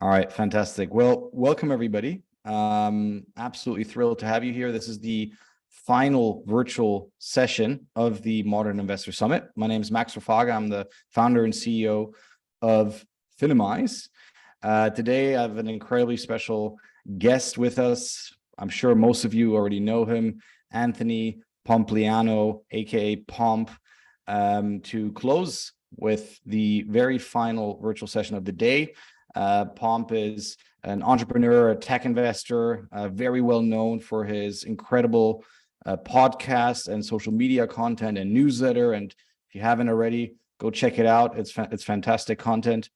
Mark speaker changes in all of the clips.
Speaker 1: All right, fantastic. Well, welcome everybody. Absolutely thrilled to have you here. This is the final virtual session of the Modern Investor Summit. My name is Max Rofagha. I'm the founder and CEO of Finimize. Today, I have an incredibly special guest with us. I'm sure most of you already know him, Anthony Pompliano, aka Pomp, to close with the very final virtual session of the day. Pomp is an entrepreneur, a tech investor, very well known for his incredible podcast and social media content and newsletter. And if you haven't already, go check it out. It's fantastic content.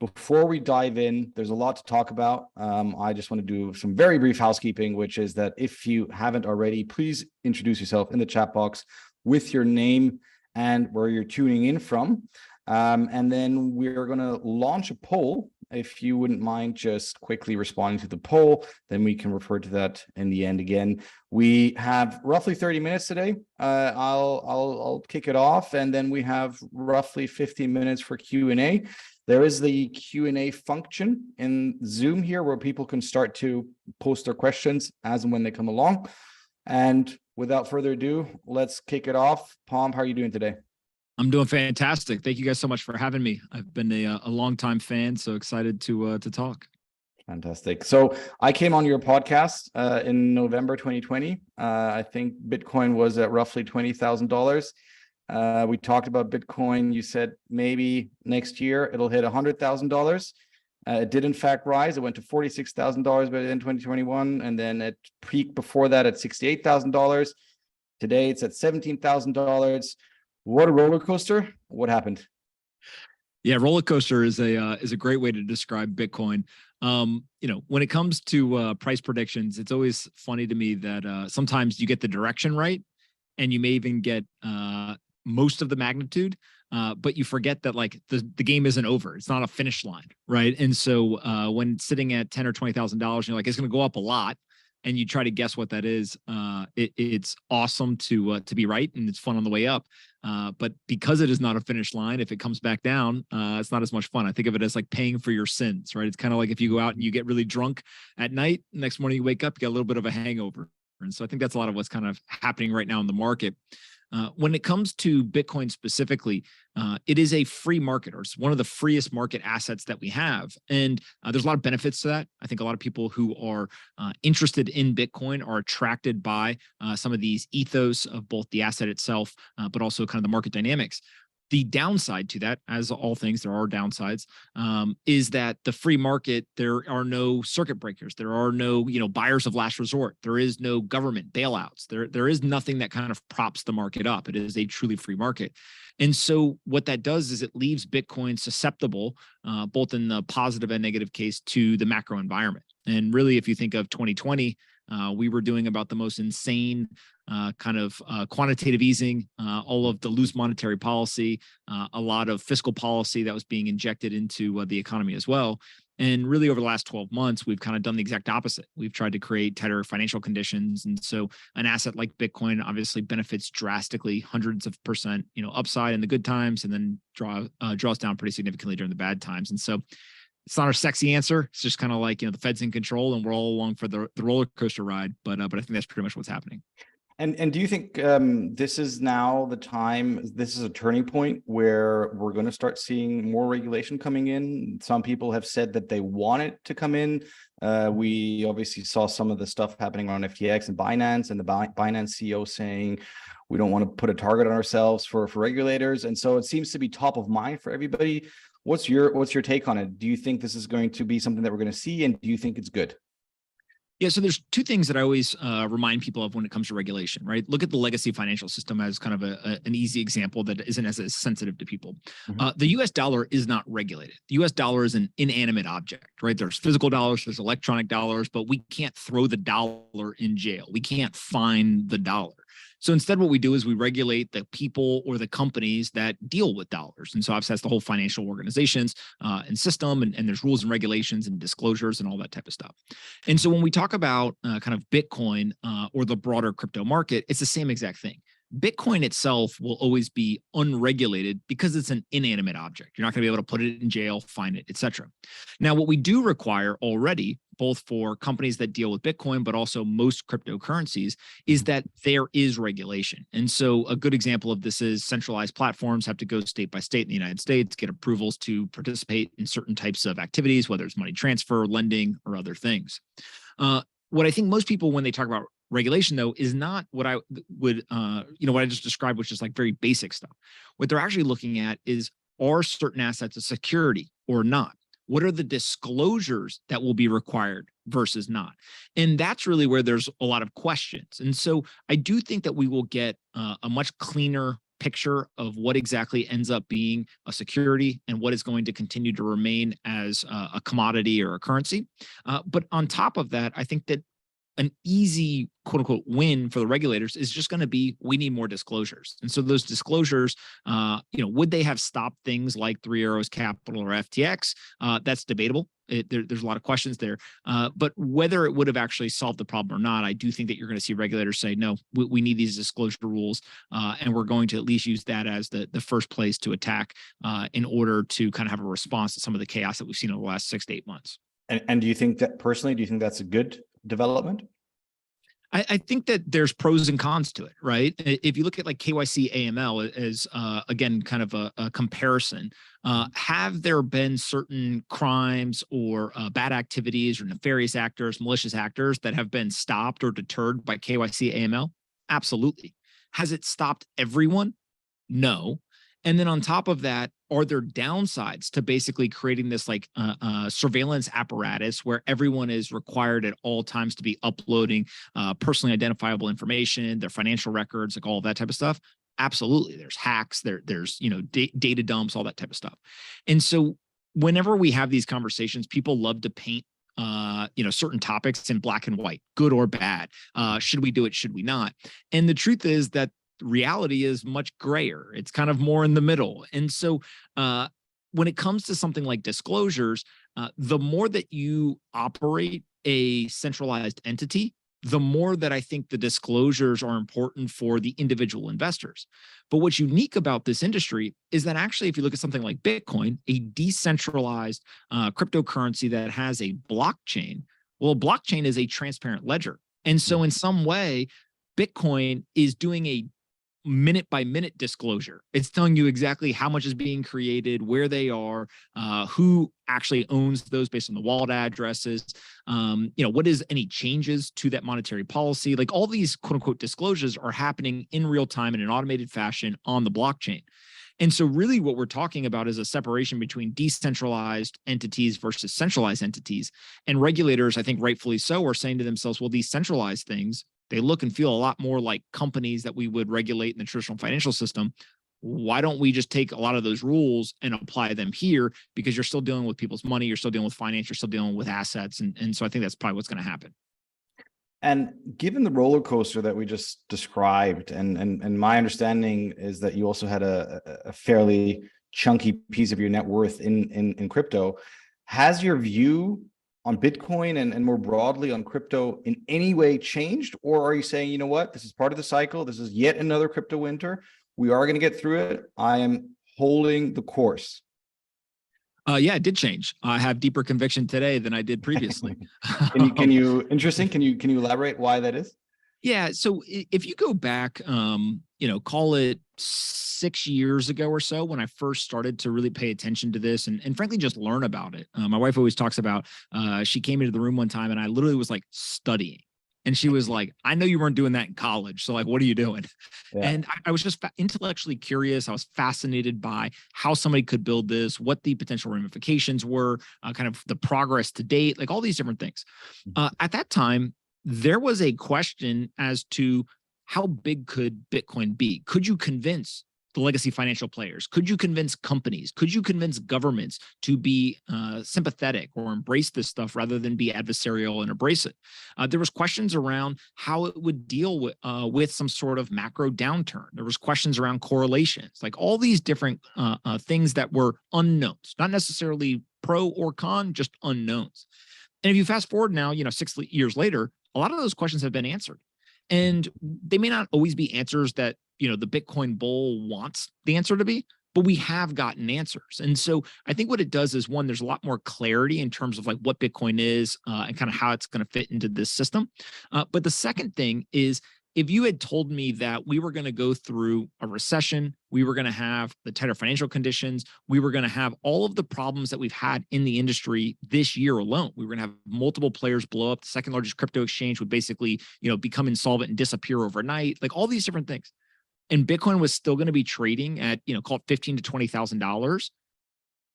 Speaker 1: Before we dive in, there's a lot to talk about. I just want to do some very brief housekeeping, which is that if you haven't already, please introduce yourself in the chat box with your name and where you're tuning in from. And then we're going to launch a poll. If you wouldn't mind just quickly responding to the poll, then we can refer to that in the end. Again, we have roughly 30 minutes today. I'll kick it off, and then we have roughly 15 minutes for Q&A. There is the Q&A function in Zoom here where people can start to post their questions as and when they come along. And without further ado, let's kick it off. Pomp, how are you doing today?
Speaker 2: I'm doing fantastic. Thank you guys so much for having me. I've been a longtime fan, so excited to talk.
Speaker 1: Fantastic. So I came on your podcast in November 2020. I think Bitcoin was at roughly $20,000. We talked about Bitcoin. You said maybe next year it'll hit $100,000. It did in fact rise. It went to $46,000 by the end of 2021, and then it peaked before that at $68,000. Today it's at $17,000. What a roller coaster. What happened?
Speaker 2: Yeah, roller coaster is a great way to describe Bitcoin. When it comes to price predictions, it's always funny to me that sometimes you get the direction right, and you may even get most of the magnitude, but you forget that like the game isn't over. It's not a finish line, right? And so when sitting at $10,000 or $20,000, you're like, it's going to go up a lot, and you try to guess what that is. It's awesome to be right, and it's fun on the way up. But because it is not a finish line, if it comes back down, it's not as much fun. I think of it as like paying for your sins, right? It's kind of like if you go out and you get really drunk at night, next morning you wake up, you get a little bit of a hangover. And so I think that's a lot of what's kind of happening right now in the market. When it comes to Bitcoin specifically, it is a free market, or it's one of the freest market assets that we have. And there's a lot of benefits to that. I think a lot of people who are interested in Bitcoin are attracted by some of these ethos of both the asset itself, but also kind of the market dynamics. The downside to that, as all things, there are downsides, is that the free market, there are no circuit breakers. There are no, buyers of last resort. There is no government bailouts. There is nothing that kind of props the market up. It is a truly free market. And so what that does is it leaves Bitcoin susceptible, both in the positive and negative case, to the macro environment. And really, if you think of 2020, we were doing about the most insane quantitative easing, all of the loose monetary policy, a lot of fiscal policy that was being injected into the economy as well. And really over the last 12 months, we've kind of done the exact opposite. We've tried to create tighter financial conditions. And so an asset like Bitcoin obviously benefits drastically, hundreds of percent, upside in the good times, and then draws down pretty significantly during the bad times. And so it's not a sexy answer. It's just kind of like, the Fed's in control and we're all along for the roller coaster ride. But I think that's pretty much what's happening.
Speaker 1: And do you think this is now the time, this is a turning point where we're going to start seeing more regulation coming in? Some people have said that they want it to come in. We obviously saw some of the stuff happening on FTX and Binance, and the Binance CEO saying, we don't want to put a target on ourselves for regulators. And so it seems to be top of mind for everybody. What's your take on it? Do you think this is going to be something that we're going to see, and do you think it's good?
Speaker 2: Yeah, so there's two things that I always remind people of when it comes to regulation, right? Look at the legacy financial system as kind of an easy example that isn't as sensitive to people. Mm-hmm. The US dollar is not regulated. The US dollar is an inanimate object, right? There's physical dollars, there's electronic dollars, but we can't throw the dollar in jail. We can't fine the dollar. So instead, what we do is we regulate the people or the companies that deal with dollars. And so obviously that's the whole financial organizations and system, and there's rules and regulations and disclosures and all that type of stuff. And so when we talk about kind of Bitcoin or the broader crypto market, it's the same exact thing. Bitcoin itself will always be unregulated because it's an inanimate object. You're not going to be able to put it in jail, fine it, etc. Now, what we do require already, both for companies that deal with Bitcoin, but also most cryptocurrencies, is that there is regulation. And so a good example of this is centralized platforms have to go state by state in the United States, get approvals to participate in certain types of activities, whether it's money transfer, lending, or other things. What I think most people, when they talk about regulation, though, is not what I would, what I just described, which is like very basic stuff. What they're actually looking at is, are certain assets a security or not? What are the disclosures that will be required versus not? And that's really where there's a lot of questions. And so I do think that we will get a much cleaner picture of what exactly ends up being a security and what is going to continue to remain as a commodity or a currency. But on top of that, I think that an easy quote unquote win for the regulators is just going to be, we need more disclosures. And so those disclosures, would they have stopped things like Three Arrows Capital or FTX? That's debatable. There's a lot of questions there. But whether it would have actually solved the problem or not, I do think that you're going to see regulators say, no, we need these disclosure rules. And we're going to at least use that as the first place to attack in order to kind of have a response to some of the chaos that we've seen over the last 6 to 8 months.
Speaker 1: And do you think that personally, do you think that's a good development?
Speaker 2: I think that there's pros and cons to it, right? If you look at like KYC AML as, again, kind of a comparison, have there been certain crimes or bad activities or nefarious actors, malicious actors that have been stopped or deterred by KYC AML? Absolutely. Has it stopped everyone? No. And then on top of that, are there downsides to basically creating this like surveillance apparatus where everyone is required at all times to be uploading personally identifiable information, their financial records, like all of that type of stuff? Absolutely. There's hacks, there's data dumps, all that type of stuff. And so whenever we have these conversations, people love to paint certain topics in black and white, good or bad. Should we do it? Should we not? And the truth is that reality is much grayer. It's kind of more in the middle. And so when it comes to something like disclosures, the more that you operate a centralized entity, the more that I think the disclosures are important for the individual investors. But what's unique about this industry is that actually, if you look at something like Bitcoin, a decentralized cryptocurrency that has a blockchain, well, a blockchain is a transparent ledger. And so in some way, Bitcoin is doing a minute by minute disclosure. It's telling you exactly how much is being created, where they are, who actually owns those based on the wallet addresses, what is any changes to that monetary policy. Like all these quote unquote disclosures are happening in real time in an automated fashion on the blockchain. And so really what we're talking about is a separation between decentralized entities versus centralized entities. And regulators, I think rightfully so, are saying to themselves, well, these centralized things, they look and feel a lot more like companies that we would regulate in the traditional financial system. Why don't we just take a lot of those rules and apply them here? Because you're still dealing with people's money, you're still dealing with finance, you're still dealing with assets. And so I think that's probably what's going to happen.
Speaker 1: And given the roller coaster that we just described, and my understanding is that you also had a fairly chunky piece of your net worth in crypto, has your view on Bitcoin and more broadly on crypto in any way changed? Or are you saying, you know what, this is part of the cycle, this is yet another crypto winter, we are going to get through it, I am holding the course?
Speaker 2: Yeah, it did change. I have deeper conviction today than I did previously.
Speaker 1: Can you elaborate why that is?
Speaker 2: Yeah. So if you go back, call it 6 years ago or so, when I first started to really pay attention to this and frankly, just learn about it. My wife always talks about, she came into the room one time and I literally was like studying. And she was like, I know you weren't doing that in college. So like, what are you doing? Yeah. And I was just intellectually curious. I was fascinated by how somebody could build this, what the potential ramifications were, kind of the progress to date, like all these different things. At that time, there was a question as to how big could Bitcoin be? Could you convince the legacy financial players? Could you convince companies? Could you convince governments to be sympathetic or embrace this stuff rather than be adversarial and embrace it? There was questions around how it would deal with some sort of macro downturn. There was questions around correlations, like all these different things that were unknowns, not necessarily pro or con, just unknowns. And if you fast forward now, 6 years later, a lot of those questions have been answered. And they may not always be answers that the Bitcoin bull wants the answer to be, but we have gotten answers. And so I think what it does is, one, there's a lot more clarity in terms of like what Bitcoin is and kind of how it's going to fit into this system. But the second thing is, if you had told me that we were going to go through a recession, we were going to have the tighter financial conditions, we were going to have all of the problems that we've had in the industry this year alone, we were going to have multiple players blow up, the second largest crypto exchange would basically, become insolvent and disappear overnight, like all these different things, and Bitcoin was still going to be trading at, call it $15,000 to $20,000,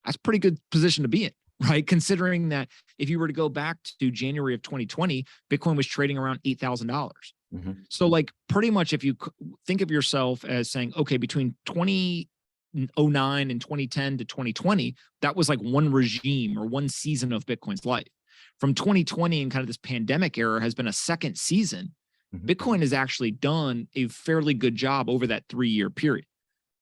Speaker 2: that's a pretty good position to be in, right? Considering that if you were to go back to January of 2020, Bitcoin was trading around $8,000. So like pretty much if you think of yourself as saying, okay, between 2009 and 2010 to 2020, that was like one regime or one season of Bitcoin's life. From 2020 and kind of this pandemic era has been a second season. Bitcoin has actually done a fairly good job over that 3-year period.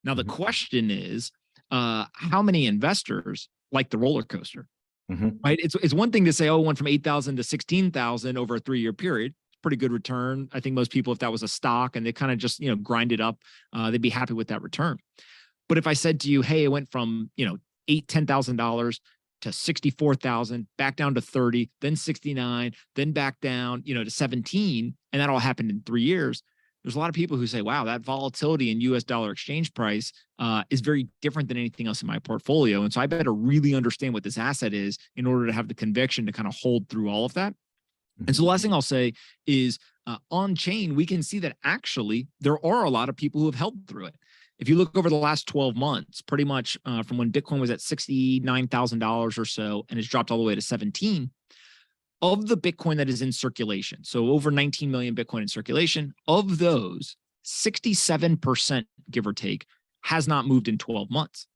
Speaker 2: Now, the question is, how many investors like the roller coaster, right? It's one thing to say, oh, it went from 8,000 to 16,000 over a 3-year period. Pretty good return. I think most people, if that was a stock and they kind of just, grind it up, they'd be happy with that return. But if I said to you, hey, it went from, $10,000 to 64,000, back down to 30, then 69, then back down, to 17, and that all happened in 3 years. There's a lot of people who say, wow, that volatility in US dollar exchange price is very different than anything else in my portfolio. And so I better really understand what this asset is in order to have the conviction to kind of hold through all of that. And so the last thing I'll say is on chain, we can see that actually there are a lot of people who have held through it. If you look over the last 12 months, pretty much from when Bitcoin was at $69,000 or so, and it's dropped all the way to 17, of the Bitcoin that is in circulation, so over 19 million Bitcoin in circulation, of those, 67%, give or take, has not moved in 12 months,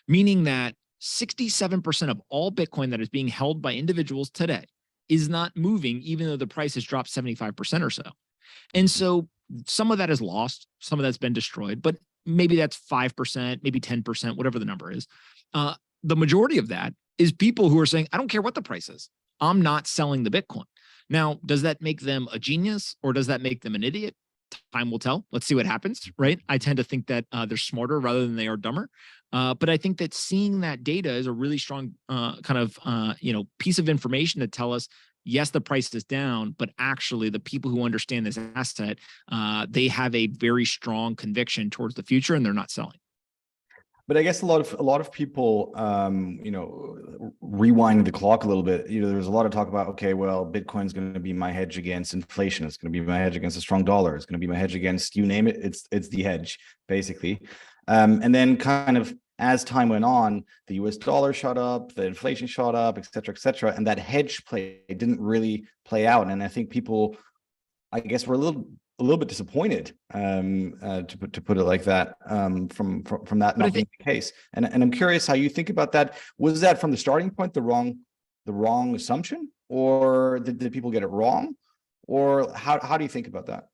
Speaker 2: meaning that 67% of all Bitcoin that is being held by individuals today is not moving, even though the price has dropped 75% or so. And so some of that is lost, some of that's been destroyed, but maybe that's 5%, maybe 10%, whatever the number is. The majority of that is people who are saying, I don't care what the price is, I'm not selling the Bitcoin. Now, does that make them a genius or does that make them an idiot? Time will tell. Let's see what happens, right? I tend to think that they're smarter rather than they are dumber. But I think that seeing that data is a really strong piece of information to tell us, yes, the price is down, but actually the people who understand this asset, they have a very strong conviction towards the future and they're not selling.
Speaker 1: But I guess a lot of people, rewind the clock a little bit. There's a lot of talk about, okay, well, Bitcoin's going to be my hedge against inflation. It's going to be my hedge against a strong dollar. It's going to be my hedge against, you name it. It's the hedge, basically. And then kind of as time went on, the US dollar shot up, the inflation shot up, et cetera, and that hedge play didn't really play out. And I think people, I guess, were a little bit disappointed, to put it like that, from that not being the case. And I'm curious how you think about that. Was that from the starting point the wrong assumption, or did people get it wrong, or how do you think about that?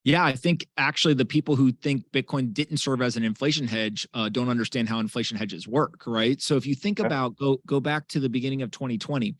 Speaker 2: Yeah, I think actually the people who think Bitcoin didn't serve as an inflation hedge don't understand how inflation hedges work, right? So if you think about go back to the beginning of 2020,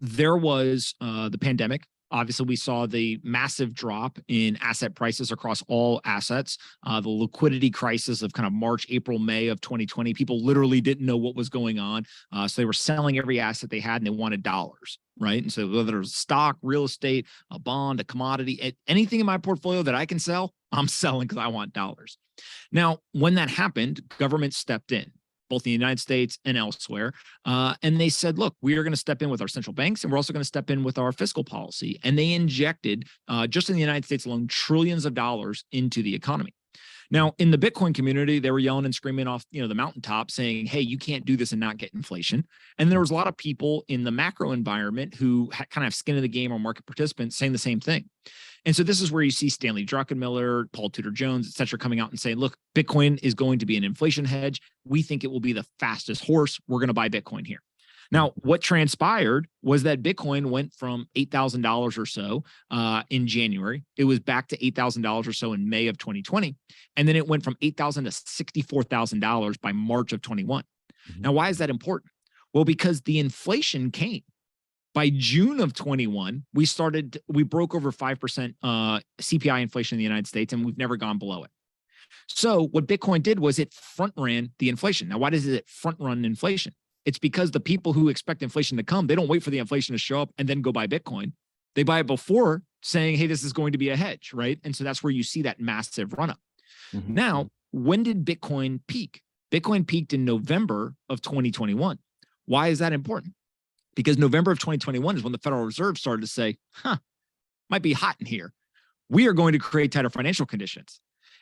Speaker 2: there was the pandemic. Obviously, we saw the massive drop in asset prices across all assets, the liquidity crisis of kind of March, April, May of 2020. People literally didn't know what was going on. So they were selling every asset they had and they wanted dollars, right? And so whether it was stock, real estate, a bond, a commodity, anything in my portfolio that I can sell, I'm selling because I want dollars. Now, when that happened, government stepped in, both in the United States and elsewhere. And they said, look, we are going to step in with our central banks, and we're also going to step in with our fiscal policy. And they injected, just in the United States alone, trillions of dollars into the economy. Now, in the Bitcoin community, they were yelling and screaming off, the mountaintop saying, hey, you can't do this and not get inflation. And there was a lot of people in the macro environment who kind of have skin in the game or market participants saying the same thing. And so this is where you see Stanley Druckenmiller, Paul Tudor Jones, et cetera, coming out and saying, look, Bitcoin is going to be an inflation hedge. We think it will be the fastest horse. We're going to buy Bitcoin here. Now, what transpired was that Bitcoin went from $8,000 or so in January. It was back to $8,000 or so in May of 2020. And then it went from $8,000 to $64,000 by March of 21. Now, why is that important? Well, because the inflation came. By June of 21, we broke over 5% CPI inflation in the United States, and we've never gone below it. So what Bitcoin did was it front ran the inflation. Now, why does it front run inflation? It's because the people who expect inflation to come, they don't wait for the inflation to show up and then go buy Bitcoin. They buy it before saying, hey, this is going to be a hedge, right? And so that's where you see that massive run up.
Speaker 1: Mhm.
Speaker 2: Now, when did Bitcoin peak? Bitcoin peaked in November of 2021. Why is that important? Because November of 2021 is when the Federal Reserve started to say, might be hot in here. We are going to create tighter financial conditions.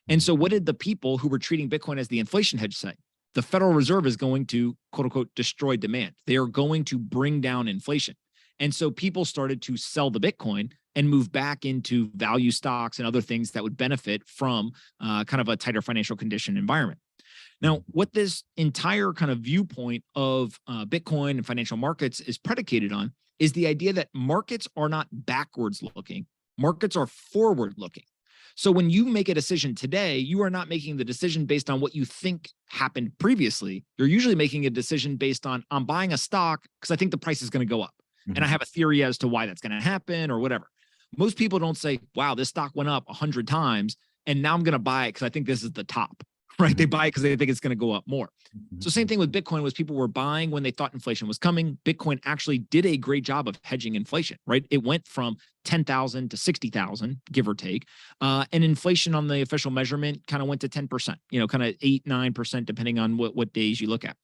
Speaker 2: And so what did the people who were treating Bitcoin as the inflation hedge say? The Federal Reserve is going to, quote unquote, destroy demand. They are going to bring down inflation. And so people started to sell the Bitcoin and move back into value stocks and other things that would benefit from kind of a tighter financial condition environment. Now, what this entire kind of viewpoint of Bitcoin and financial markets is predicated on is the idea that markets are not backwards looking, markets are forward looking. So when you make a decision today, you are not making the decision based on what you think happened previously. You're usually making a decision based on, I'm buying a stock because I think the price is going to go up. And I have a theory as to why that's going to happen or whatever. Most people don't say, wow, this stock went up 100 times and now I'm going to buy it because I think this is the top, right? They buy it because they think it's going to go up more. So same thing with Bitcoin was people were buying when they thought inflation was coming. Bitcoin actually did a great job of hedging inflation, right? It went from 10,000 to 60,000, give or take. And inflation on the official measurement kind of went to 10%, kind of 8-9%, depending on what days you look at.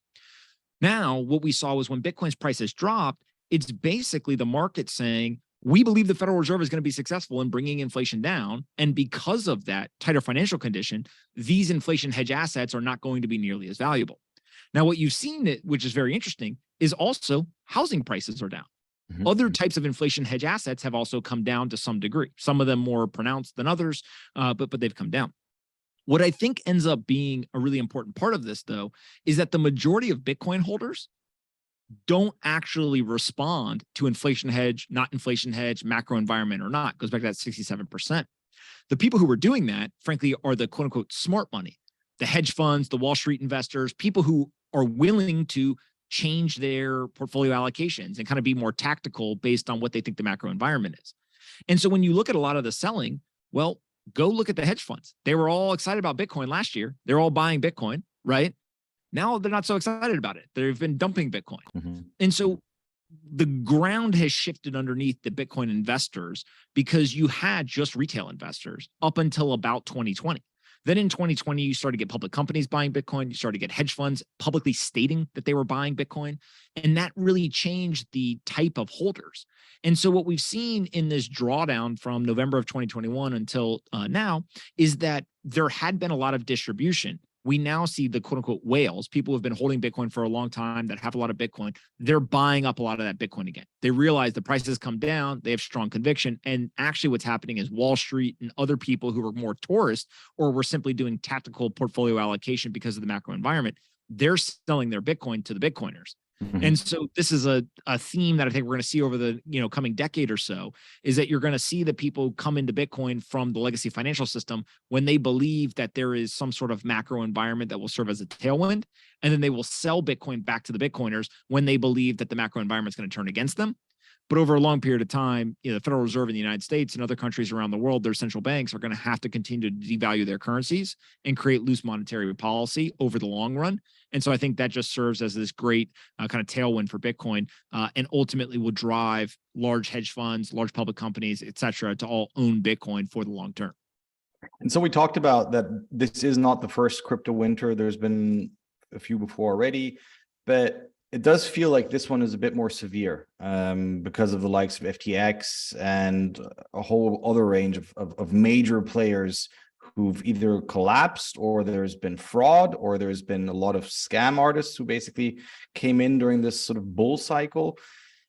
Speaker 2: Now, what we saw was when Bitcoin's prices dropped, it's basically the market saying, we believe the Federal Reserve is going to be successful in bringing inflation down. And because of that tighter financial condition, these inflation hedge assets are not going to be nearly as valuable. Now, what you've seen, which is very interesting, is also housing prices are down. Other types of inflation hedge assets have also come down to some degree, some of them more pronounced than others, but they've come down. What I think ends up being a really important part of this, though, is that the majority of Bitcoin holders don't actually respond to inflation hedge, not inflation hedge, macro environment or not. It goes back to that 67%. The people who were doing that, frankly, are the quote unquote smart money, the hedge funds, the Wall Street investors, people who are willing to change their portfolio allocations and kind of be more tactical based on what they think the macro environment is. And so when you look at a lot of the selling, well, go look at the hedge funds. They were all excited about Bitcoin last year. They're all buying Bitcoin, right? Now they're not so excited about it. They've been dumping Bitcoin. And so the ground has shifted underneath the Bitcoin investors because you had just retail investors up until about 2020. Then in 2020, you started to get public companies buying Bitcoin. You started to get hedge funds publicly stating that they were buying Bitcoin. And that really changed the type of holders. And so what we've seen in this drawdown from November of 2021 until now is that there had been a lot of distribution. We now see the quote unquote whales, people who have been holding Bitcoin for a long time that have a lot of Bitcoin, they're buying up a lot of that Bitcoin again. They realize the prices come down, they have strong conviction. And actually what's happening is Wall Street and other people who are more tourists or were simply doing tactical portfolio allocation because of the macro environment, they're selling their Bitcoin to the Bitcoiners. And so this is a theme that I think we're going to see over the coming decade or so, is that you're going to see the people come into Bitcoin from the legacy financial system when they believe that there is some sort of macro environment that will serve as a tailwind. And then they will sell Bitcoin back to the Bitcoiners when they believe that the macro environment is going to turn against them. But over a long period of time, the Federal Reserve in the United States and other countries around the world, their central banks are going to have to continue to devalue their currencies and create loose monetary policy over the long run. And so I think that just serves as this great kind of tailwind for Bitcoin and ultimately will drive large hedge funds, large public companies, et cetera, to all own Bitcoin for the long term.
Speaker 1: And so we talked about that this is not the first crypto winter. There's been a few before already, but it does feel like this one is a bit more severe because of the likes of FTX and a whole other range of major players who've either collapsed or there's been fraud or there's been a lot of scam artists who basically came in during this sort of bull cycle.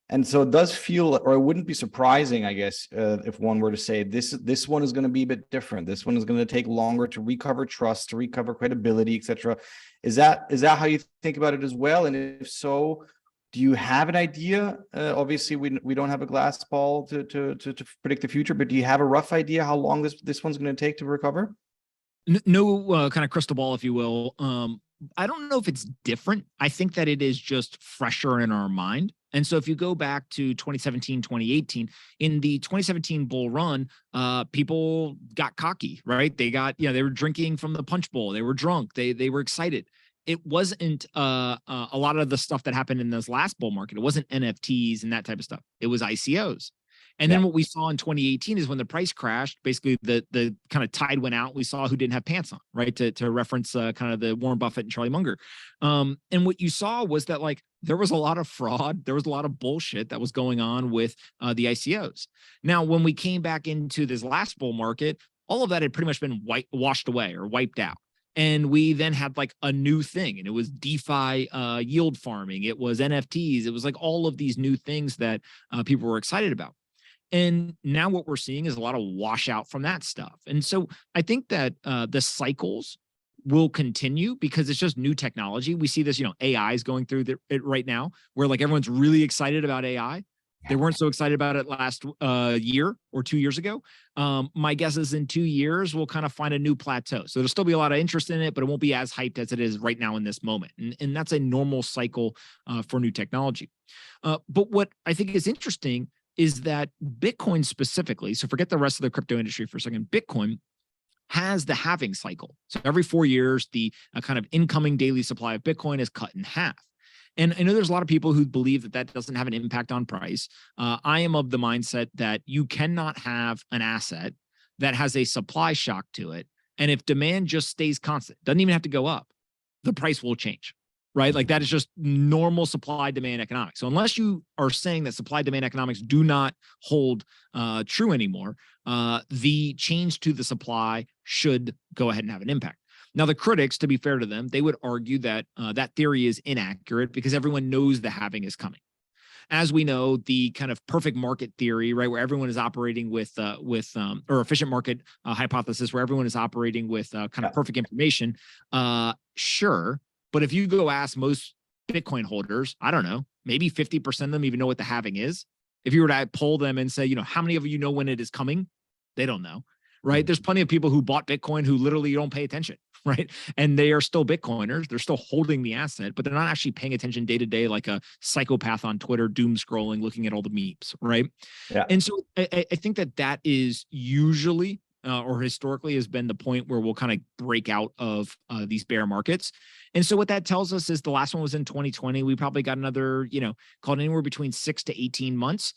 Speaker 1: And so it does feel, or it wouldn't be surprising, I guess, if one were to say this one is going to be a bit different. This one is going to take longer to recover trust, to recover credibility, etc. Is that how you think about it as well? And if so, do you have an idea? Obviously, we don't have a glass ball to predict the future, but do you have a rough idea how long this one's going to take to recover?
Speaker 2: No kind of crystal ball, if you will. I don't know if it's different. I think that it is just fresher in our mind. And so if you go back to 2017, 2018, in the 2017 bull run, people got cocky, right? They got, they were drinking from the punch bowl. They were drunk. They were excited. It wasn't a lot of the stuff that happened in this last bull market. It wasn't NFTs and that type of stuff. It was ICOs. And then what we saw in 2018 is when the price crashed, basically the kind of tide went out. We saw who didn't have pants on, right? To reference kind of the Warren Buffett and Charlie Munger. And what you saw was that like there was a lot of fraud. There was a lot of bullshit that was going on with the ICOs. Now, when we came back into this last bull market, all of that had pretty much been washed away or wiped out. And we then had like a new thing, and it was DeFi yield farming. It was NFTs. It was like all of these new things that people were excited about. And now what we're seeing is a lot of washout from that stuff. And so I think that the cycles will continue because it's just new technology. We see this, AI is going through it right now, where like everyone's really excited about AI. They weren't so excited about it last year or 2 years ago. My guess is in 2 years, we'll kind of find a new plateau. So there'll still be a lot of interest in it, but it won't be as hyped as it is right now in this moment. And that's a normal cycle for new technology. But what I think is interesting is that Bitcoin specifically, so forget the rest of the crypto industry for a second, Bitcoin has the halving cycle. So every 4 years, the kind of incoming daily supply of Bitcoin is cut in half. And I know there's a lot of people who believe that that doesn't have an impact on price. I am of the mindset that you cannot have an asset that has a supply shock to it. And if demand just stays constant, doesn't even have to go up, the price will change. Right? Like that is just normal supply demand economics. So unless you are saying that supply demand economics do not hold true anymore, the change to the supply should go ahead and have an impact. Now, the critics, to be fair to them, they would argue that that theory is inaccurate because everyone knows the halving is coming. As we know, the kind of perfect market theory, right, where everyone is operating with or efficient market hypothesis, where everyone is operating with kind of perfect information, sure. But if you go ask most Bitcoin holders, I don't know, maybe 50% of them even know what the halving is. If you were to poll them and say, how many of you know when it is coming? They don't know, right? There's plenty of people who bought Bitcoin who literally don't pay attention, right? And they are still Bitcoiners. They're still holding the asset, but they're not actually paying attention day to day like a psychopath on Twitter, doom scrolling, looking at all the memes, right?
Speaker 1: Yeah.
Speaker 2: And so I think that is usually or historically has been the point where we'll kind of break out of these bear markets. And so what that tells us is the last one was in 2020. We probably got another, called anywhere between 6 to 18 months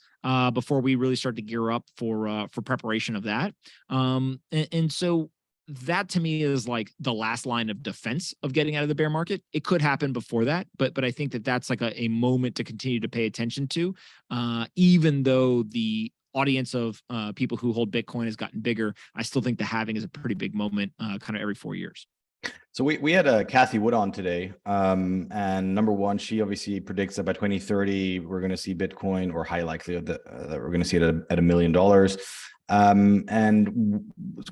Speaker 2: before we really start to gear up for preparation of that. And so that to me is like the last line of defense of getting out of the bear market. It could happen before that, but I think that that's like a moment to continue to pay attention to, even though the audience of people who hold Bitcoin has gotten bigger. I still think the halving is a pretty big moment kind of every 4 years.
Speaker 1: So we had Kathy Wood on today, and number one, she obviously predicts that by 2030 we're going to see Bitcoin, or high likelihood that we're going to see it at $1 million. And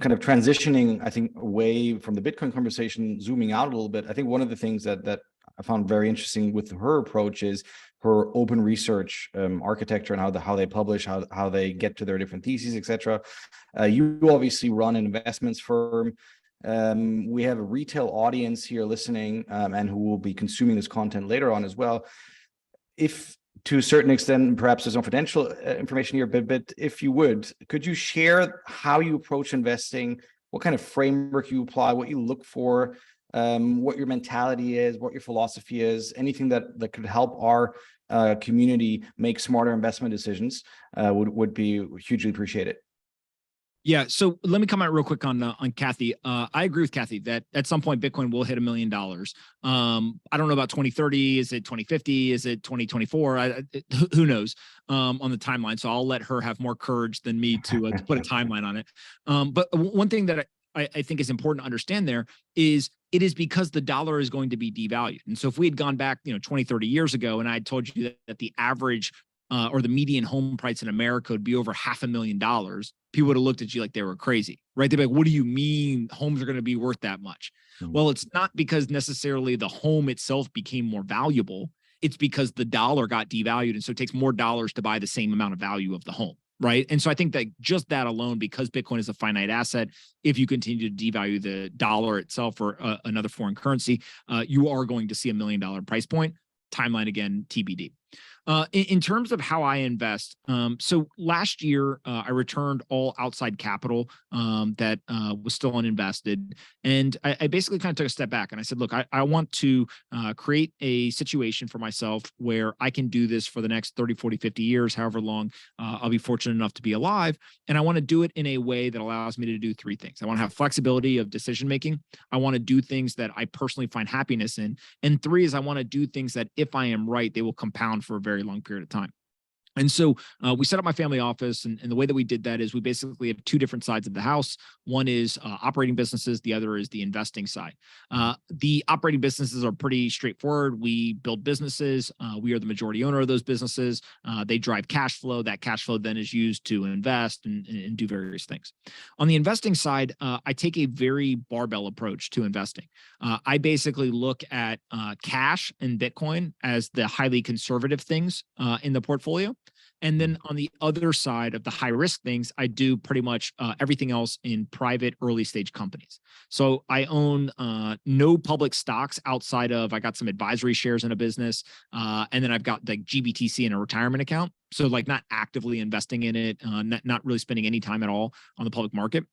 Speaker 1: kind of transitioning, I think, away from the Bitcoin conversation, zooming out a little bit. I think one of the things that I found very interesting with her approach is her open research architecture, and how they publish, how they get to their different theses, etc. You obviously run an investments firm. We have a retail audience here listening, and who will be consuming this content later on as well. If to a certain extent, perhaps there's confidential information here, but if you would, could you share how you approach investing, what kind of framework you apply, what you look for, what your mentality is, what your philosophy is, anything that could help our community make smarter investment decisions would be hugely appreciated.
Speaker 2: Yeah. So let me comment real quick on Kathy. I agree with Kathy that at some point Bitcoin will hit $1 million. I don't know about 2030. Is it 2050? Is it 2024? Who knows on the timeline. So I'll let her have more courage than me to put a timeline on it. But one thing that I think is important to understand there is it is because the dollar is going to be devalued. And so if we had gone back, 20, 30 years ago, and I told you that the average or the median home price in America would be over $500,000, people would have looked at you like they were crazy, right? They'd be like, what do you mean homes are going to be worth that much? Mm-hmm. Well, it's not because necessarily the home itself became more valuable. It's because the dollar got devalued. And so it takes more dollars to buy the same amount of value of the home, right? And so I think that just that alone, because Bitcoin is a finite asset, if you continue to devalue the dollar itself or another foreign currency, you are going to see $1 million price point. Timeline again, TBD. In terms of how I invest, so last year I returned all outside capital that was still uninvested. And I basically kind of took a step back and I said, look, I want to create a situation for myself where I can do this for the next 30, 40, 50 years, however long I'll be fortunate enough to be alive. And I want to do it in a way that allows me to do three things. I want to have flexibility of decision making. I want to do things that I personally find happiness in. And three is I want to do things that if I am right, they will compound for a very long period of time. And so we set up my family office, and the way that we did that is we basically have two different sides of the house. One is operating businesses. The other is the investing side. The operating businesses are pretty straightforward. We build businesses. We are the majority owner of those businesses. They drive cash flow. That cash flow then is used to invest and do various things. On the investing side, I take a very barbell approach to investing. I basically look at cash and Bitcoin as the highly conservative things in the portfolio. And then on the other side of the high risk things, I do pretty much everything else in private early stage companies. So I own no public stocks outside of, I got some advisory shares in a business. And then I've got like GBTC in a retirement account. So like not actively investing in it, not really spending any time at all on the public market.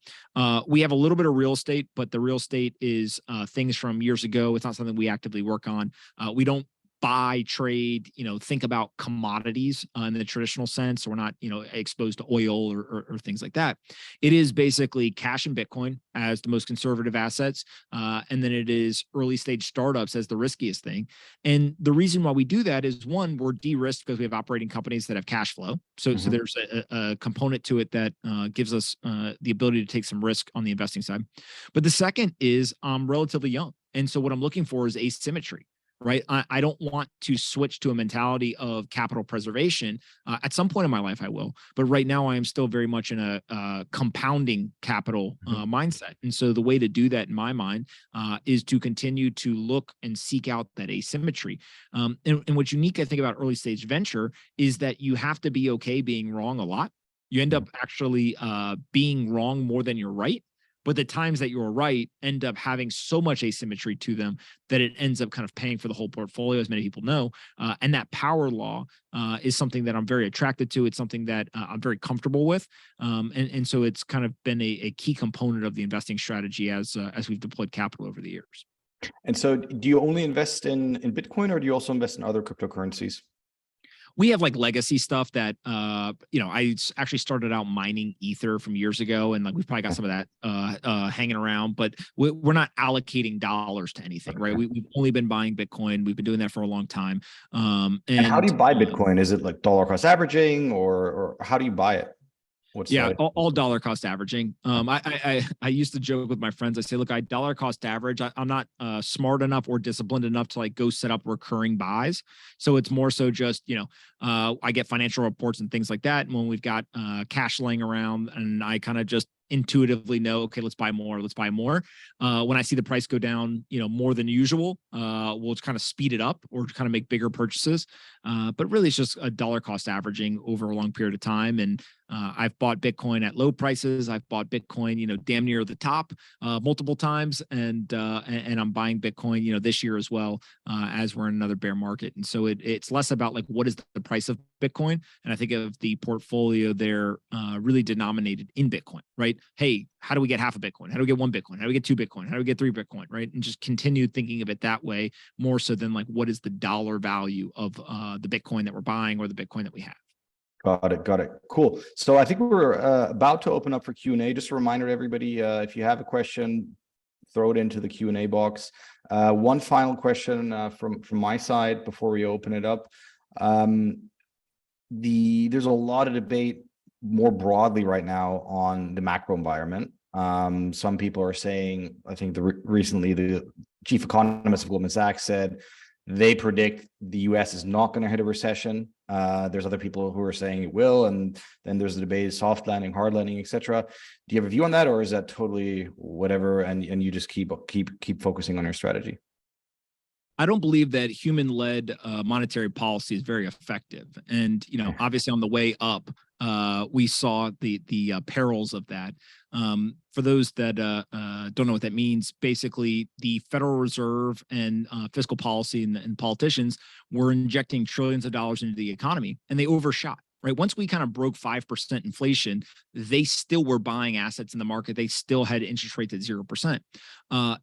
Speaker 2: We have a little bit of real estate, but the real estate is things from years ago. It's not something we actively work on. We don't buy, trade, think about commodities in the traditional sense. We're not, exposed to oil or things like that. It is basically cash and Bitcoin as the most conservative assets. And then it is early stage startups as the riskiest thing. And the reason why we do that is one, we're de-risked because we have operating companies that have cash flow. So there's a component to it that gives us the ability to take some risk on the investing side. But the second is I'm relatively young. And so what I'm looking for is asymmetry. Right. I don't want to switch to a mentality of capital preservation. At some point in my life, I will. But right now, I am still very much in a compounding capital mindset. And so the way to do that in my mind is to continue to look and seek out that asymmetry. And what's unique, I think, about early stage venture is that you have to be okay being wrong a lot. You end up actually being wrong more than you're right. But the times that you're right end up having so much asymmetry to them that it ends up kind of paying for the whole portfolio, as many people know. And that power law is something that I'm very attracted to. It's something that I'm very comfortable with. And so it's kind of been a key component of the investing strategy as we've deployed capital over the years.
Speaker 1: And so do you only invest in Bitcoin, or do you also invest in other cryptocurrencies?
Speaker 2: We have like legacy stuff that, I actually started out mining Ether from years ago, and like we've probably got some of that hanging around, but we're not allocating dollars to anything, right? We've only been buying Bitcoin. We've been doing that for a long time.
Speaker 1: And how do you buy Bitcoin? Is it like dollar cost averaging, or how do you buy it?
Speaker 2: All dollar cost averaging. I used to joke with my friends. I say, look, I dollar cost average. I'm not smart enough or disciplined enough to like go set up recurring buys. So it's more so just, I get financial reports and things like that. And when we've got cash laying around, and I kind of just intuitively know, okay, let's buy more. When I see the price go down, more than usual, we'll kind of speed it up or kind of make bigger purchases. But really it's just a dollar cost averaging over a long period of time. And I've bought Bitcoin at low prices. I've bought Bitcoin, damn near the top multiple times. And I'm buying Bitcoin, this year as well, as we're in another bear market. And so it's less about like, what is the price of Bitcoin? And I think of the portfolio there really denominated in Bitcoin, right? Hey, how do we get half a Bitcoin? How do we get one Bitcoin? How do we get two Bitcoin? How do we get three Bitcoin, right? And just continue thinking of it that way, more so than like, what is the dollar value of the Bitcoin that we're buying or the Bitcoin that we have?
Speaker 1: Got it. Cool. So I think we're about to open up for Q&A. Just a reminder to everybody, if you have a question, throw it into the Q&A box. One final question from my side before we open it up. There's a lot of debate more broadly right now on the macro environment. Some people are saying, I think recently the chief economist of Goldman Sachs said they predict the US is not going to hit a recession. There's other people who are saying it will, and then there's the debate: soft landing, hard landing, etc. Do you have a view on that, or is that totally whatever, and you just keep focusing on your strategy?
Speaker 2: I don't believe that human-led monetary policy is very effective. And, obviously on the way up, we saw the perils of that. For those that don't know what that means, basically the Federal Reserve and fiscal policy and politicians were injecting trillions of dollars into the economy, and they overshot. Right. Once we kind of broke 5% inflation, they still were buying assets in the market. They still had interest rates at 0%.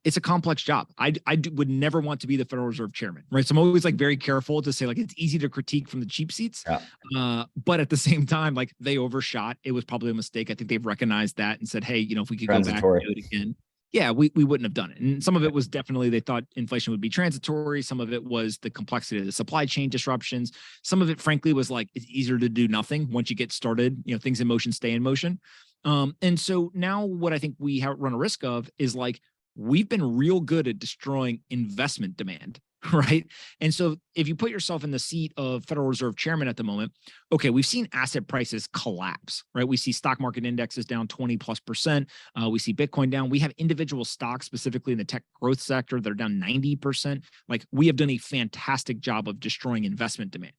Speaker 2: It's a complex job. I would never want to be the Federal Reserve chairman. Right. So I'm always like very careful to say like it's easy to critique from the cheap seats.
Speaker 1: Yeah.
Speaker 2: But at the same time, like they overshot. It was probably a mistake. I think they've recognized that and said, hey, if we could go back and do it again. Yeah, we wouldn't have done it. And some of it was definitely they thought inflation would be transitory. Some of it was the complexity of the supply chain disruptions. Some of it, frankly, was like it's easier to do nothing once you get started. Things in motion stay in motion. And so now what I think we run a risk of is like we've been real good at destroying investment demand. Right. And so if you put yourself in the seat of Federal Reserve chairman at the moment, okay, we've seen asset prices collapse, right? We see stock market indexes down 20+%. We see Bitcoin down. We have individual stocks, specifically in the tech growth sector, that are down 90%. Like we have done a fantastic job of destroying investment demand.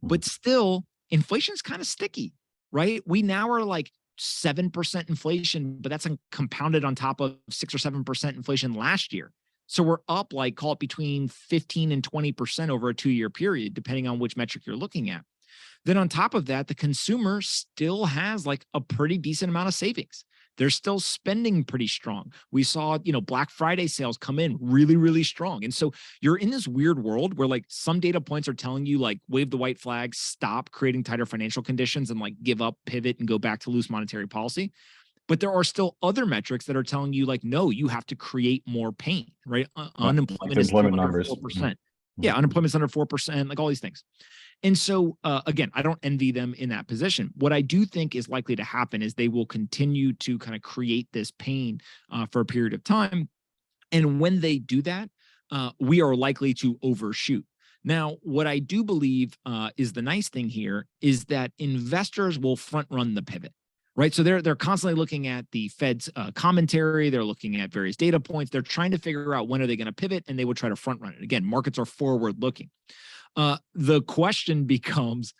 Speaker 2: But still, inflation is kind of sticky, right? We now are like 7% inflation, but that's compounded on top of 6 or 7% inflation last year. So we're up like call it between 15 and 20% over a 2-year period, depending on which metric you're looking at. Then on top of that, the consumer still has like a pretty decent amount of savings. They're still spending pretty strong. We saw, Black Friday sales come in really, really strong. And so you're in this weird world where like some data points are telling you like wave the white flag, stop creating tighter financial conditions and like give up, pivot and go back to loose monetary policy. But there are still other metrics that are telling you like, no, you have to create more pain, right? Unemployment is still under 4%. Yeah, unemployment's under 4%, like all these things. And so, again, I don't envy them in that position. What I do think is likely to happen is they will continue to kind of create this pain for a period of time. And when they do that, we are likely to overshoot. Now, what I do believe is the nice thing here is that investors will front run the pivot. Right. So they're constantly looking at the Fed's commentary. They're looking at various data points. They're trying to figure out when are they going to pivot, and they would try to front run it. Again, markets are forward looking. The question becomes,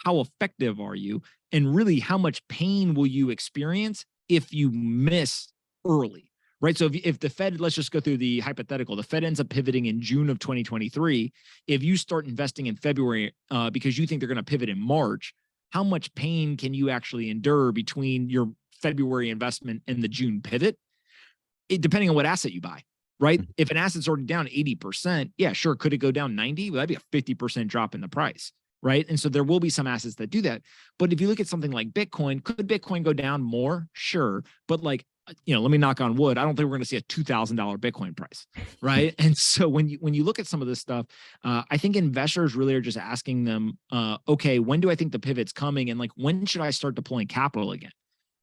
Speaker 2: how effective are you? And really, how much pain will you experience if you miss early? Right. So if the Fed, let's just go through the hypothetical, the Fed ends up pivoting in June of 2023. If you start investing in February because you think they're going to pivot in March, how much pain can you actually endure between your February investment and the June pivot? Depending on what asset you buy, right? If an asset's already down 80%, yeah, sure. Could it go down 90? Well, that'd be a 50% drop in the price, right? And so there will be some assets that do that. But if you look at something like Bitcoin, could Bitcoin go down more? Sure. But like, let me knock on wood. I don't think we're going to see a $2,000 Bitcoin price, right? And so when you look at some of this stuff, I think investors really are just asking them, okay, when do I think the pivot's coming, and like when should I start deploying capital again?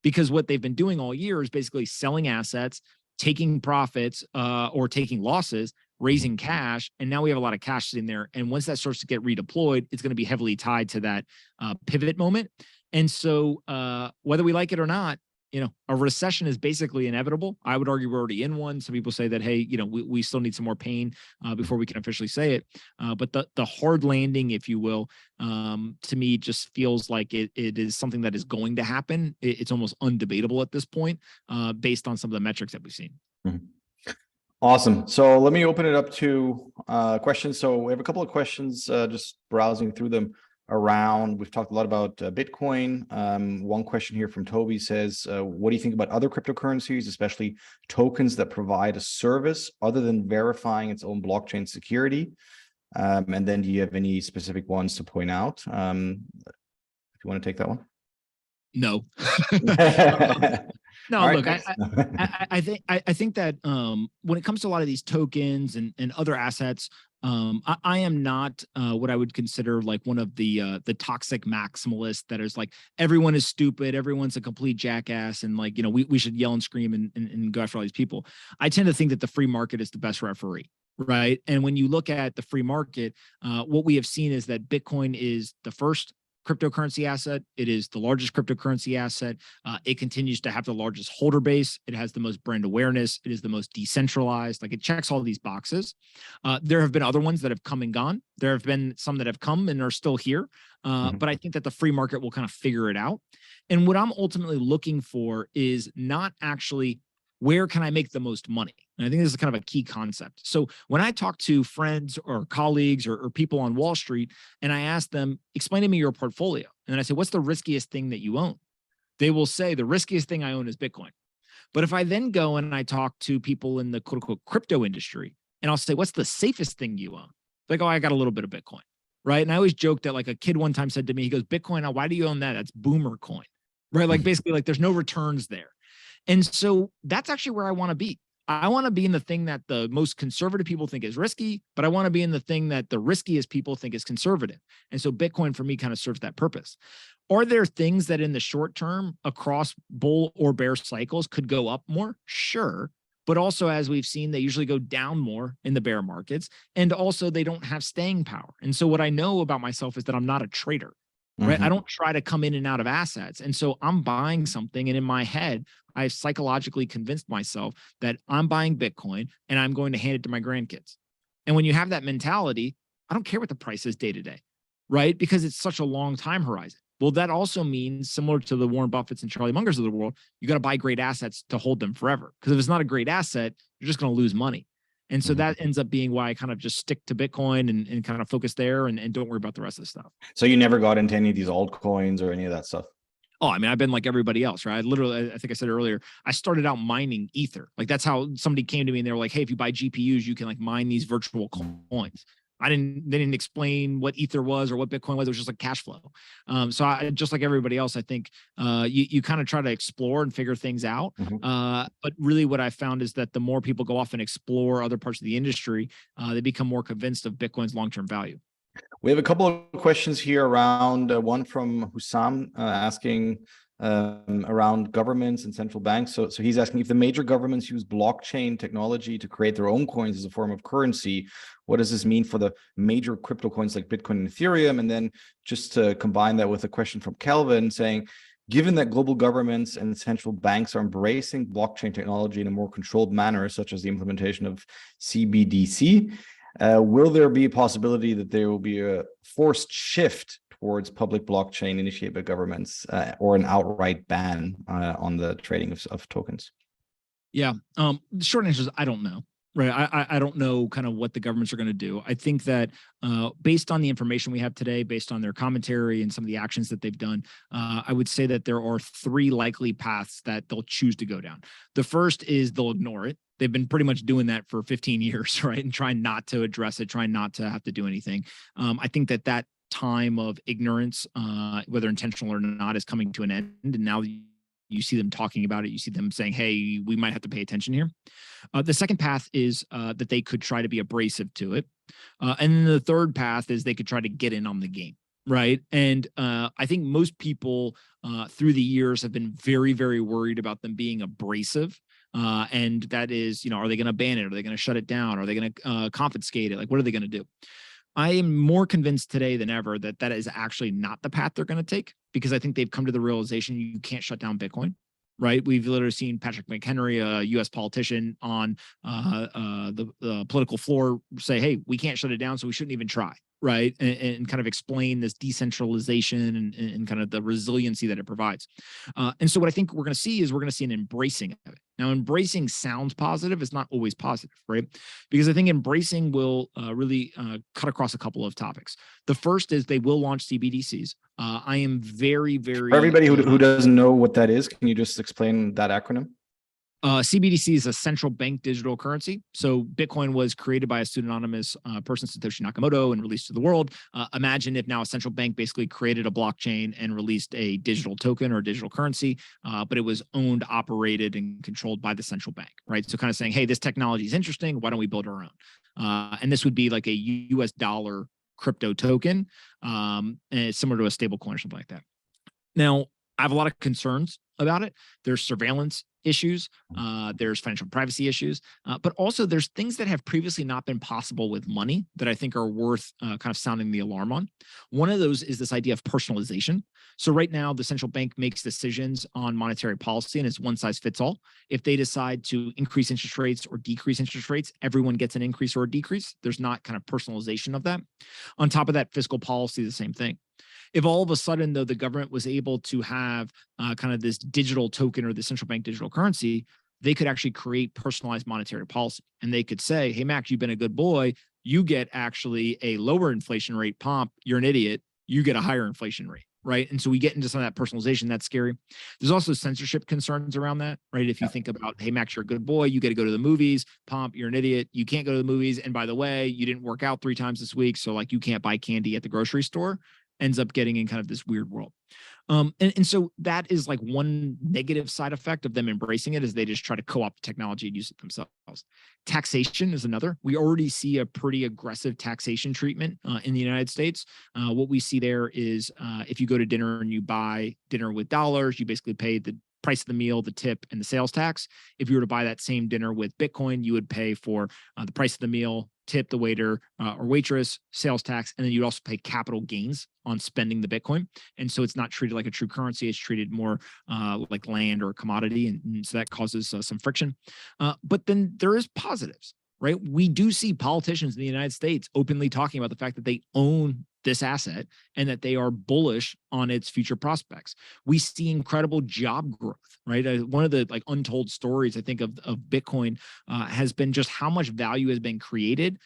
Speaker 2: Because what they've been doing all year is basically selling assets, taking profits or taking losses, raising cash, and now we have a lot of cash sitting there. And once that starts to get redeployed, it's going to be heavily tied to that pivot moment. And so whether we like it or not, a recession is basically inevitable. I would argue we're already in one. Some people say that, hey, we still need some more pain before we can officially say it. But the hard landing, if you will, to me just feels like it is something that is going to happen. It's almost undebatable at this point based on some of the metrics that we've seen.
Speaker 1: Awesome. So let me open it up to questions. So we have a couple of questions, just browsing through them. We've talked a lot about Bitcoin. One question here from Toby says, what do you think about other cryptocurrencies, especially tokens that provide a service other than verifying its own blockchain security? And then do you have any specific ones to point out? If you want to take that one.
Speaker 2: No. No,
Speaker 1: Right,
Speaker 2: look, I think that when it comes to a lot of these tokens and other assets, I am not what I would consider like one of the toxic maximalists that is like everyone is stupid, everyone's a complete jackass, and like we should yell and scream and go after all these people. I tend to think that the free market is the best referee. Right. And when you look at the free market, what we have seen is that Bitcoin is the first cryptocurrency asset. It is the largest cryptocurrency asset. It continues to have the largest holder base. It has the most brand awareness. It is the most decentralized. Like, it checks all these boxes. There have been other ones that have come and gone. There have been some that have come and are still here. But I think that the free market will kind of figure it out. And what I'm ultimately looking for is not actually where can I make the most money? And I think this is kind of a key concept. So when I talk to friends or colleagues or people on Wall Street, and I ask them, explain to me your portfolio. And then I say, what's the riskiest thing that you own? They will say, the riskiest thing I own is Bitcoin. But if I then go and I talk to people in the quote unquote crypto industry, and I'll say, what's the safest thing you own? Like, oh, I got a little bit of Bitcoin, right? And I always joke that, like, a kid one time said to me, he goes, Bitcoin, why do you own that? That's boomer coin, right? Like, basically, like, there's no returns there. And so that's actually where I want to be. I want to be in the thing that the most conservative people think is risky, but I want to be in the thing that the riskiest people think is conservative. And so Bitcoin for me kind of serves that purpose. Are there things that in the short term across bull or bear cycles could go up more? Sure. But also, as we've seen, they usually go down more in the bear markets. And also they don't have staying power. And so what I know about myself is that I'm not a trader. Right. I don't try to come in and out of assets. And so I'm buying something. And in my head, I've psychologically convinced myself that I'm buying Bitcoin and I'm going to hand it to my grandkids. And when you have that mentality, I don't care what the price is day to day, right? Because it's such a long time horizon. Well, that also means, similar to the Warren Buffetts and Charlie Mungers of the world, you got to buy great assets to hold them forever. Because if it's not a great asset, you're just going to lose money. And so that ends up being why I kind of just stick to Bitcoin and kind of focus there and don't worry about the rest of the stuff.
Speaker 1: So you never got into any of these altcoins or any of that stuff?
Speaker 2: Oh, I mean, I've been like everybody else, right? I think I said earlier, I started out mining Ether. Like, that's how somebody came to me and they were like, hey, if you buy GPUs, you can like mine these virtual coins. They didn't explain what Ether was or what Bitcoin was. It was just like cash flow. So I, just like everybody else, I think you kind of try to explore and figure things out. But really what I found is that the more people go off and explore other parts of the industry, they become more convinced of Bitcoin's long-term value.
Speaker 1: We have a couple of questions here around one from Hussam asking around governments and central banks. So he's asking, if the major governments use blockchain technology to create their own coins as a form of currency, what does this mean for the major crypto coins like Bitcoin and Ethereum? And then just to combine that with a question from Kelvin saying, given that global governments and central banks are embracing blockchain technology in a more controlled manner, such as the implementation of CBDC, will there be a possibility that there will be a forced shift towards public blockchain initiated by governments or an outright ban on the trading of tokens?
Speaker 2: Yeah. The short answer is I don't know. Right. I don't know kind of what the governments are going to do. I think that based on the information we have today, based on their commentary and some of the actions that they've done, I would say that there are three likely paths that they'll choose to go down. The first is they'll ignore it. They've been pretty much doing that for 15 years, right? And trying not to address it, trying not to have to do anything. I think that time of ignorance, whether intentional or not, is coming to an end. And now you see them talking about it. You see them saying, hey, we might have to pay attention here. The second path is that they could try to be abrasive to it. And then the third path is they could try to get in on the game. Right. And I think most people through the years have been very, very worried about them being abrasive. And that is, are they going to ban it? Are they going to shut it down? Are they going to confiscate it? Like, what are they going to do? I am more convinced today than ever that that is actually not the path they're going to take, because I think they've come to the realization you can't shut down Bitcoin. Right. We've literally seen Patrick McHenry, a U.S. politician on the political floor, say, hey, we can't shut it down, so we shouldn't even try. Right. And kind of explain this decentralization and kind of the resiliency that it provides. And so what I think we're going to see is we're going to see an embracing of it. Now, embracing sounds positive. It's not always positive, right? Because I think embracing will really cut across a couple of topics. The first is they will launch CBDCs. I am very, very...
Speaker 1: For everybody who doesn't know what that is, can you just explain that acronym?
Speaker 2: CBDC is a central bank digital currency. So Bitcoin was created by a pseudonymous person, Satoshi Nakamoto, and released to the world. Imagine if now a central bank basically created a blockchain and released a digital token or digital currency, but it was owned, operated, and controlled by the central bank, right? So kind of saying, hey, this technology is interesting. Why don't we build our own? And this would be like a US dollar crypto token, and it's similar to a stable coin or something like that. Now, I have a lot of concerns about it. There's surveillance issues, there's financial privacy issues, but also there's things that have previously not been possible with money that I think are worth kind of sounding the alarm on. One of those is this idea of personalization. So right now, the central bank makes decisions on monetary policy and it's one size fits all. If they decide to increase interest rates or decrease interest rates, everyone gets an increase or a decrease. There's not kind of personalization of that. On top of that, fiscal policy, the same thing. If all of a sudden, though, the government was able to have kind of this digital token or the central bank digital currency, they could actually create personalized monetary policy. And they could say, hey, Max, you've been a good boy. You get actually a lower inflation rate. Pomp, you're an idiot. You get a higher inflation rate, right? And so we get into some of that personalization. That's scary. There's also censorship concerns around that, right? If you think about, hey, Max, you're a good boy. You get to go to the movies. Pomp, you're an idiot. You can't go to the movies. And by the way, you didn't work out 3 times this week. So like you can't buy candy at the grocery store. Ends up getting in kind of this weird world. And so that is like one negative side effect of them embracing it is they just try to co-opt technology and use it themselves. Taxation is another. We already see a pretty aggressive taxation treatment in the United States. What we see there is if you go to dinner and you buy dinner with dollars, you basically pay the price of the meal, the tip, and the sales tax. If you were to buy that same dinner with Bitcoin, you would pay for the price of the meal, tip the waiter or waitress, sales tax, and then you'd also pay capital gains on spending the Bitcoin. And so it's not treated like a true currency. It's treated more like land or a commodity. And so that causes some friction. But then there is positives, right? We do see politicians in the United States openly talking about the fact that they own this asset and that they are bullish on its future prospects. We see incredible job growth, right? One of the like untold stories I think of Bitcoin has been just how much value has been created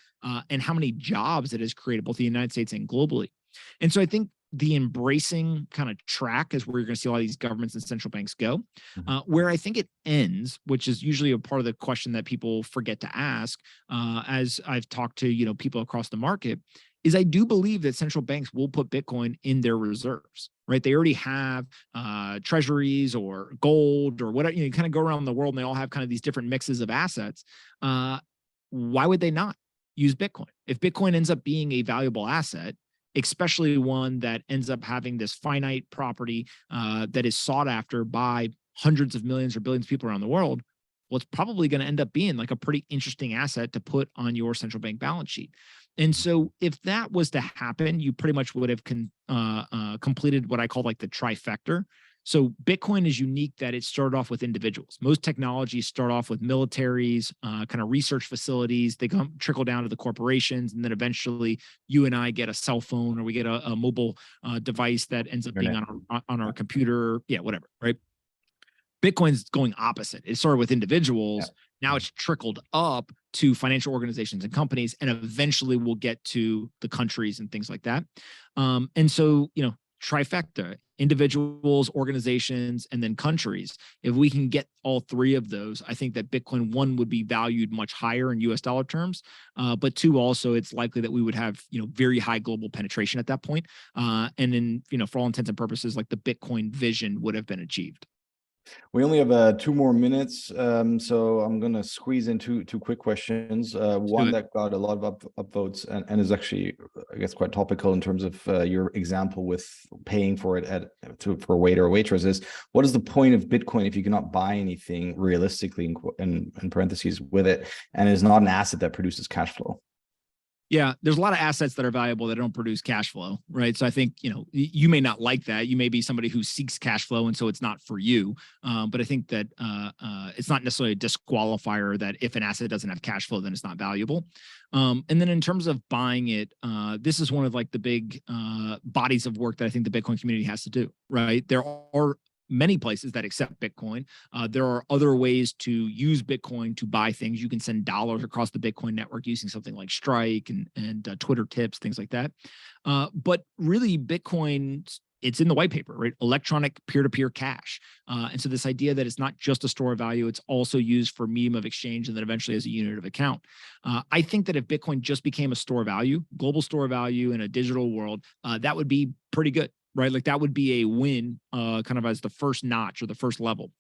Speaker 2: and how many jobs it has created both in the United States and globally. And so I think the embracing kind of track is where you're going to see a lot of these governments and central banks go. Where I think it ends, which is usually a part of the question that people forget to ask, as I've talked to people across the market, is I do believe that central banks will put Bitcoin in their reserves, right? They already have treasuries or gold or whatever. You kind of go around the world and they all have kind of these different mixes of assets. Why would they not use Bitcoin? If Bitcoin ends up being a valuable asset, especially one that ends up having this finite property that is sought after by hundreds of millions or billions of people around the world, well, it's probably going to end up being like a pretty interesting asset to put on your central bank balance sheet. And so if that was to happen, you pretty much would have completed what I call like the trifecta. So Bitcoin is unique that it started off with individuals. Most technologies start off with militaries, kind of research facilities. They trickle down to the corporations, and then eventually you and I get a cell phone or we get a mobile device that ends up being on our computer. Yeah, whatever, right? Bitcoin's going opposite. It started with individuals. Now it's trickled up to financial organizations and companies, and eventually we'll get to the countries and things like that. And so, trifecta, individuals, organizations, and then countries. If we can get all 3 of those, I think that Bitcoin, 1, would be valued much higher in US dollar terms. But 2, also, it's likely that we would have, very high global penetration at that point. And then, for all intents and purposes, like the Bitcoin vision would have been achieved.
Speaker 1: We only have 2 more minutes, so I'm going to squeeze in two quick questions. One that got a lot of upvotes and is actually, I guess, quite topical in terms of your example with paying for it for a waiter or waitress is, what is the point of Bitcoin if you cannot buy anything realistically in parentheses with it and is not an asset that produces cash flow?
Speaker 2: Yeah, there's a lot of assets that are valuable that don't produce cash flow, right? So I think, you may not like that. You may be somebody who seeks cash flow, and so it's not for you. But I think that it's not necessarily a disqualifier that if an asset doesn't have cash flow, then it's not valuable. And then in terms of buying it, this is one of like the big bodies of work that I think the Bitcoin community has to do, right? There are many places that accept Bitcoin. There are other ways to use Bitcoin to buy things. You can send dollars across the Bitcoin network using something like Strike and Twitter tips, things like that. But really, Bitcoin, it's in the white paper, right? Electronic peer-to-peer cash. And so this idea that it's not just a store of value, it's also used for medium of exchange and then eventually as a unit of account. I think that if Bitcoin just became a store of value, global store of value in a digital world, that would be pretty good. Right? Like that would be a win kind of as the first notch or the first level.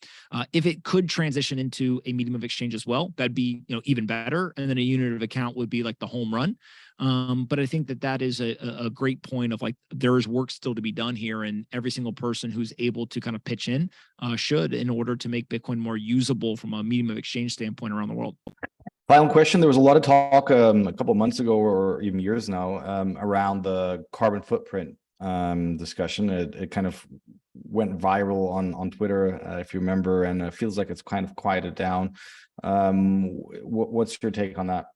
Speaker 2: If it could transition into a medium of exchange as well, that'd be, even better. And then a unit of account would be like the home run. But I think that is a great point of like, there is work still to be done here, and every single person who's able to kind of pitch in should, in order to make Bitcoin more usable from a medium of exchange standpoint around the world.
Speaker 1: Final question. There was a lot of talk a couple of months ago, or even years now, around the carbon footprint discussion. It kind of went viral on Twitter, if you remember, and it feels like it's kind of quieted down. What's your take on that?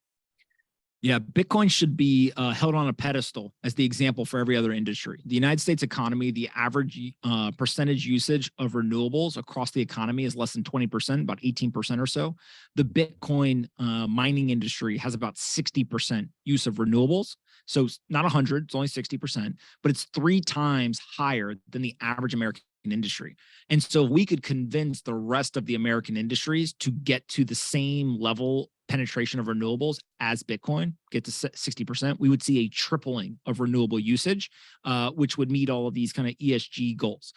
Speaker 2: Yeah, Bitcoin should be held on a pedestal as the example for every other industry. The United States economy, the average percentage usage of renewables across the economy is less than 20%, about 18% or so. The Bitcoin mining industry has about 60% use of renewables. So it's not 100, it's only 60%, but it's 3 times higher than the average American industry. And so if we could convince the rest of the American industries to get to the same level penetration of renewables as Bitcoin, get to 60%, we would see a tripling of renewable usage, which would meet all of these kind of ESG goals.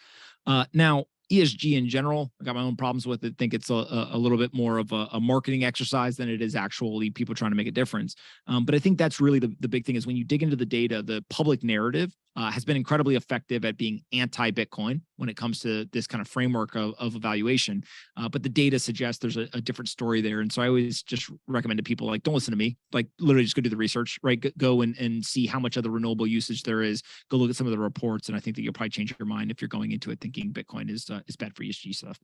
Speaker 2: Now, ESG in general, I got my own problems with it. I think it's a little bit more of a marketing exercise than it is actually people trying to make a difference. But I think that's really the big thing, is when you dig into the data, the public narrative has been incredibly effective at being anti-Bitcoin when it comes to this kind of framework of evaluation. But the data suggests there's a different story there. And so I always just recommend to people, like, don't listen to me, like literally just go do the research, right? Go and see how much of the renewable usage there is. Go look at some of the reports. And I think that you'll probably change your mind if you're going into it thinking Bitcoin is bad for ESG stuff.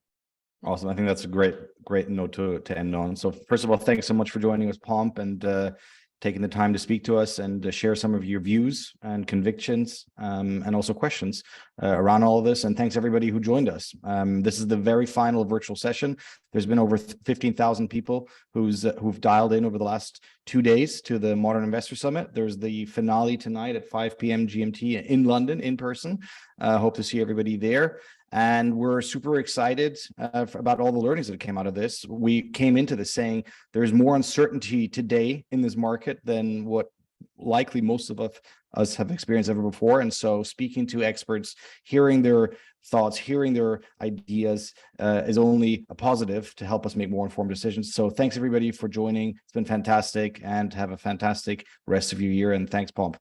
Speaker 1: Awesome. I think that's a great note to end on. So first of all, thanks so much for joining us, Pomp, and taking the time to speak to us and share some of your views and convictions, and also questions around all of this. And thanks everybody who joined us. This is the very final virtual session. There's been over 15,000 people who've dialed in over the last 2 days to the Modern Investor Summit. There's the finale tonight at 5 p.m. GMT in London in person. Hope to see everybody there. And we're super excited about all the learnings that came out of this. We came into this saying there's more uncertainty today in this market than what likely most of us have experienced ever before. And so speaking to experts, hearing their thoughts, hearing their ideas is only a positive to help us make more informed decisions. So thanks everybody for joining. It's been fantastic, and have a fantastic rest of your year. And thanks, Pomp.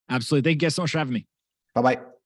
Speaker 2: Absolutely. Thank you guys so much for having me.
Speaker 1: Bye-bye.